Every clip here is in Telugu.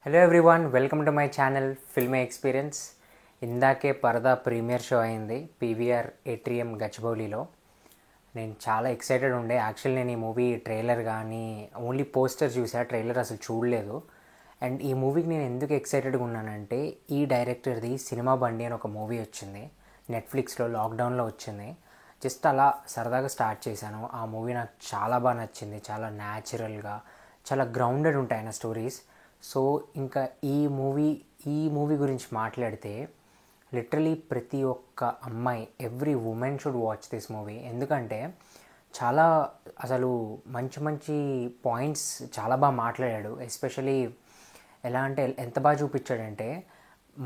Hello everyone, welcome to my channel filmy experience. ఇందాకే పరదా ప్రీమియర్ షో అయింది పీవీఆర్ ఏట్రియం గచ్చిబౌలిలో. నేను చాలా ఎక్సైటెడ్ ఉండే. యాక్చువల్లీ నేను ఈ మూవీ ట్రైలర్ కానీ ఓన్లీ పోస్టర్ చూసా, ట్రైలర్ అసలు చూడలేదు. అండ్ ఈ మూవీకి నేను ఎందుకు ఎక్సైటెడ్గా ఉన్నానంటే, ఈ డైరెక్టర్ది సినిమా బండి అని ఒక మూవీ వచ్చింది నెట్ఫ్లిక్స్లో, లాక్డౌన్లో వచ్చింది. జస్ట్ అలా సరదాగా స్టార్ట్ చేశాను. ఆ మూవీ నాకు చాలా బాగా నచ్చింది. చాలా న్యాచురల్గా, చాలా గ్రౌండెడ్ ఉంటాయి ఆయన స్టోరీస్. సో ఇంకా ఈ మూవీ గురించి మాట్లాడితే, లిటరలీ ప్రతి ఒక్క అమ్మాయి, every women should watch this movie. ఎందుకంటే చాలా అసలు మంచి మంచి పాయింట్స్ చాలా బాగా మాట్లాడాడు. ఎస్పెషలీ ఎలా అంటే ఎంత బాగా చూపించాడంటే,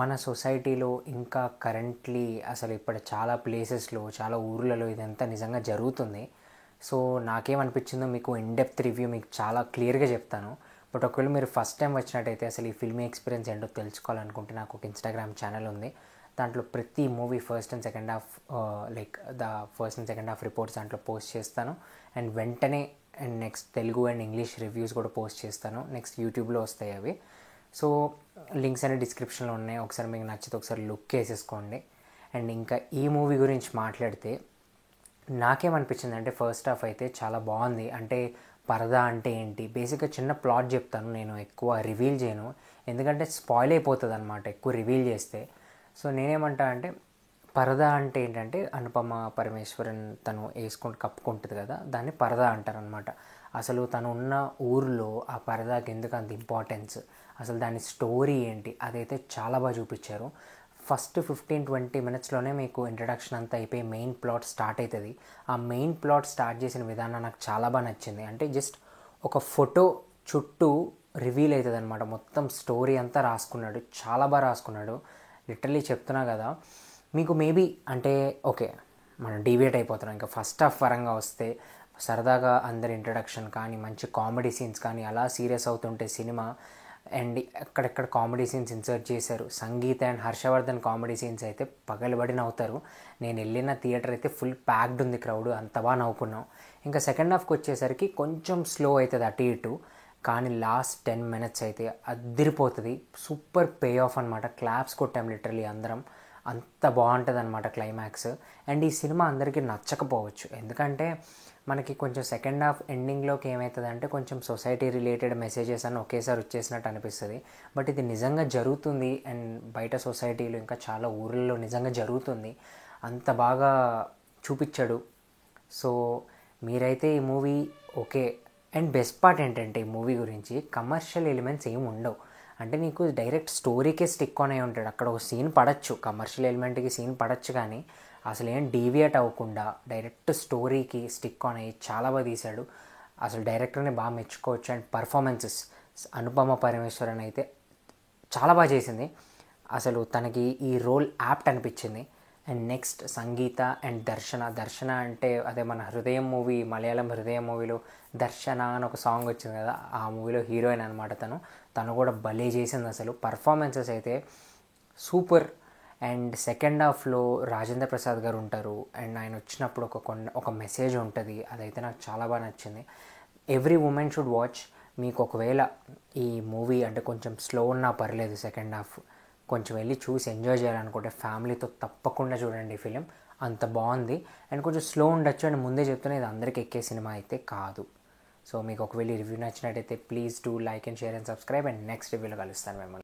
మన సొసైటీలో ఇంకా కరెంట్లీ అసలు ఇప్పుడు చాలా ప్లేసెస్లో, చాలా ఊర్లలో ఇదంతా నిజంగా జరుగుతుంది. సో నాకేమనిపించిందో మీకు ఇన్డెప్త్ రివ్యూ మీకు చాలా క్లియర్గా చెప్తాను. బట్ ఒకవేళ మీరు ఫస్ట్ టైం వచ్చినట్టయితే, అసలు ఈ ఫిల్మీ ఎక్స్పీరియన్స్ ఏంటో తెలుసుకోవాలనుకుంటే, నాకు ఒక ఇన్స్టాగ్రామ్ ఛానల్ ఉంది. దాంట్లో ప్రతి movie first and second half, like the first and second half reports దాంట్లో పోస్ట్ చేస్తాను. అండ్ వెంటనే and next Telugu and English reviews కూడా పోస్ట్ చేస్తాను. నెక్స్ట్ యూట్యూబ్లో వస్తాయి అవి. సో లింక్స్ అనే డిస్క్రిప్షన్లో ఉన్నాయి. ఒకసారి మీకు నచ్చితే ఒకసారి లుక్ వేసేసుకోండి. అండ్ ఇంకా ఈ మూవీ గురించి మాట్లాడితే నాకేమనిపించింది అంటే, ఫస్ట్ హాఫ్ అయితే చాలా బాగుంది. అంటే పరదా అంటే ఏంటి, బేసిక్గా చిన్న ప్లాట్ చెప్తాను, నేను ఎక్కువ రివీల్ చేయను, ఎందుకంటే స్పాయిల్ అయిపోతుంది అనమాట ఎక్కువ రివీల్ చేస్తే. సో నేనేమంటా అంటే, పరదా అంటే ఏంటంటే, అనుపమ పరమేశ్వరన్ తను కప్పుకుంటుంది కదా, దాన్ని పరదా అంటారనమాట. అసలు తను ఉన్న ఊరిలో ఆ పరదాకి ఎందుకు అంత ఇంపార్టెన్స్, అసలు దాని స్టోరీ ఏంటి, అదైతే చాలా బాగా చూపించారు. ఫస్ట్ 15-20 మినిట్స్లోనే మీకు ఇంట్రడక్షన్ అంతా అయిపోయి మెయిన్ ప్లాట్ స్టార్ట్ అవుతుంది. ఆ మెయిన్ ప్లాట్ స్టార్ట్ చేసిన విధానం నాకు చాలా బాగా నచ్చింది. అంటే జస్ట్ ఒక ఫోటో చుట్టూ రివీల్ అవుతుంది అనమాట. మొత్తం స్టోరీ అంతా రాసుకున్నాడు, చాలా బాగా రాసుకున్నాడు. లిటరలీ చెప్తున్నా కదా మీకు. మేబీ అంటే ఓకే, మనం డీవియేట్ అయిపోతున్నాం. ఇంకా ఫస్ట్ హాఫ్ పరంగా వస్తే, సరదాగా అందరి ఇంట్రడక్షన్ కానీ, మంచి కామెడీ సీన్స్ కానీ, అలా సీరియస్ అవుతుంటే సినిమా, అండ్ ఎక్కడెక్కడ కామెడీ సీన్స్ ఇన్సర్ట్ చేశారు. సంగీత అండ్ హర్షవర్ధన్ కామెడీ సీన్స్ అయితే పగలబడి నవ్వుతారు. నేను వెళ్ళిన థియేటర్ అయితే ఫుల్ ప్యాక్డ్ ఉంది క్రౌడ్, అంత బాగా నవ్వుకున్నాం. ఇంకా సెకండ్ హాఫ్కి వచ్చేసరికి కొంచెం స్లో అవుతుంది అటు ఇటు, కానీ లాస్ట్ 10 మినిట్స్ అయితే అద్దిరిపోతుంది. సూపర్ పే ఆఫ్ అనమాట. క్లాప్స్ కొట్టాం లిటరలీ అందరం. అంత బాగుంటుంది అనమాట క్లైమాక్స్. అండ్ ఈ సినిమా అందరికీ నచ్చకపోవచ్చు, ఎందుకంటే మనకి కొంచెం సెకండ్ హాఫ్ ఎండింగ్లోకి ఏమవుతుందంటే, కొంచెం సొసైటీ రిలేటెడ్ మెసేజెస్ అని ఒకేసారి వచ్చేసినట్టు అనిపిస్తుంది. బట్ ఇది నిజంగా జరుగుతుంది, అండ్ బయట సొసైటీలో ఇంకా చాలా ఊళ్ళలో నిజంగా జరుగుతుంది. అంత బాగా చూపించాడు. సో మీరైతే ఈ movie okay. And best part ఏంటంటే, ఈ మూవీ గురించి కమర్షియల్ ఎలిమెంట్స్ ఏమి ఉండవు. అంటే నీకు డైరెక్ట్ స్టోరీకే స్టిక్ ఆన్ అయి ఉంటాడు. అక్కడ ఒక సీన్ పడచ్చు, కమర్షియల్ ఎలిమెంట్కి సీన్ పడచ్చు, కానీ అసలు ఏం డీవియేట్ అవ్వకుండా డైరెక్ట్ స్టోరీకి స్టిక్ ఆన్ అయ్యి చాలా బాగా తీశాడు. అసలు డైరెక్టర్ని బాగా మెచ్చుకోవచ్చు. అండ్ పర్ఫార్మెన్సెస్, అనుపమ పరమేశ్వరన్ అయితే చాలా బాగా చేసింది. అసలు తనకి ఈ రోల్ యాప్ట్ అనిపించింది. అండ్ నెక్స్ట్ సంగీత అండ్ దర్శన అంటే అదే మన హృదయం మూవీ, మలయాళం హృదయం మూవీలో దర్శన అని ఒక సాంగ్ వచ్చింది కదా, ఆ మూవీలో హీరోయిన్ అనమాట తను కూడా భలే చేసింది. అసలు పర్ఫార్మెన్సెస్ అయితే సూపర్. అండ్ సెకండ్ హాఫ్లో రాజేంద్ర ప్రసాద్ గారు ఉంటారు, అండ్ ఆయన వచ్చినప్పుడు ఒక మెసేజ్ ఉంటుంది. అదైతే నాకు చాలా బాగా నచ్చింది. Every women should watch. మీకు ఒకవేళ ఈ మూవీ అంటే కొంచెం స్లో ఉన్నా పర్లేదు, సెకండ్ హాఫ్ కొంచెం వెళ్ళి చూసి ఎంజాయ్ చేయాలనుకుంటే ఫ్యామిలీతో తప్పకుండా చూడండి ఈ ఫిలిం. అంత బాగుంది. అండ్ కొంచెం స్లో ఉండొచ్చు, అండ్ ముందే చెప్తున్నా, ఇది అందరికి ఎక్కే సినిమా అయితే కాదు. సో మీకు ఒకవేళ ఈ రివ్యూ నచ్చినట్టయితే please do like and share and subscribe. And next రివ్యూలో కలుస్తాను మిమ్మల్ని.